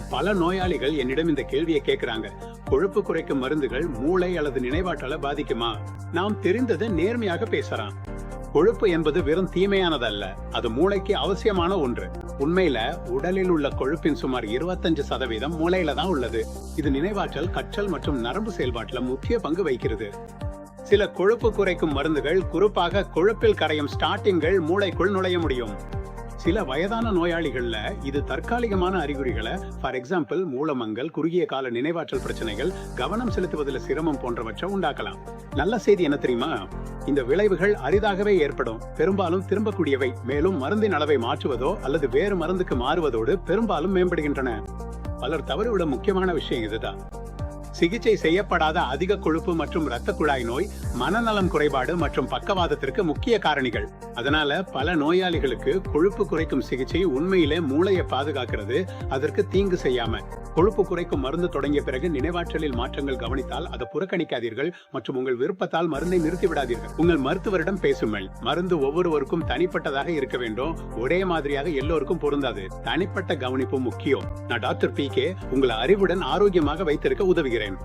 பல நோயாளிகள் என்னிடம் இந்த கேள்வியை கேட்கிறாங்க. கொழுப்பு குறைக்கும் மருந்துகள் மூளை அல்லது நினைவாற்றலை பாதிக்குமா? நாம் தெரிந்ததை நேர்மையாக பேசலாம். கொழுப்பு என்பது வெறும் தீமையானதல்ல, அது மூளைக்கு அவசியமான ஒன்று. உண்மையில உடலில் உள்ள கொழுப்பின் சுமார் 25% மூளையில தான் உள்ளது. இது நினைவாற்றல், கற்றல் மற்றும் நரம்பு செயல்பாட்டுல முக்கிய பங்கு வகிக்கிறது. சில கொழுப்பு குறைக்கும் மருந்துகள், குறிப்பாக கொழுப்பில் கரையும் ஸ்டாட்டின்கள், மூளைக்குள் நுழைய முடியும். சில வயதான நோயாளிகள்ல இது தற்காலிகமான அறிகுறிகளை, ஃபார் எக்ஸாம்பிள் மூலமங்கல், குறுகிய கால நினைவாற்றல் பிரச்சனைகள், கவனம் செலுத்துவதில் சிரமம் போன்றவற்றை உண்டாக்கலாம். நல்ல செய்தி என்ன தெரியுமா? இந்த விளைவுகள் அரிதாகவே ஏற்படும், பெரும்பாலும் திரும்பக்கூடியவை. மேலும் மருந்தின் அளவை மாற்றுவதோ அல்லது வேறு மருந்துக்கு மாறுவதோடு பெரும்பாலும் மேம்படுகின்றன. பலர் தவறுவிட முக்கியமான விஷயம் இதுதான். சிகிச்சை செய்யப்படாத அதிக கொழுப்பு மற்றும் இரத்த குழாய் நோய், மனநலம் குறைபாடு மற்றும் பக்கவாதத்திற்கு முக்கிய காரணிகள். அதனால பல நோயாளிகளுக்கு கொழுப்பு குறைக்கும் சிகிச்சை உண்மையிலே மூளையை பாதுகாக்கிறது, அதற்கு தீங்கு செய்யாம. கொழுப்பு குறைக்கும் மருந்து தொடங்கிய பிறகு நினைவாற்றலில் மாற்றங்கள் கவனித்தால் அதை புறக்கணிக்காதீர்கள் மற்றும் உங்கள் விருப்பத்தால் மருந்தை நிறுத்தி விடாதீர்கள். உங்கள் மருத்துவரிடம் பேசுங்கள். மருந்து ஒவ்வொருவருக்கும் தனிப்பட்டதாக இருக்க வேண்டும், ஒரே மாதிரியாக எல்லோருக்கும் பொருந்தாது. தனிப்பட்ட கவனிப்பு முக்கியம். நான் டாக்டர் PK, உங்களை அறிவுடன் ஆரோக்கியமாக வைத்திருக்க உதவுகிறேன்.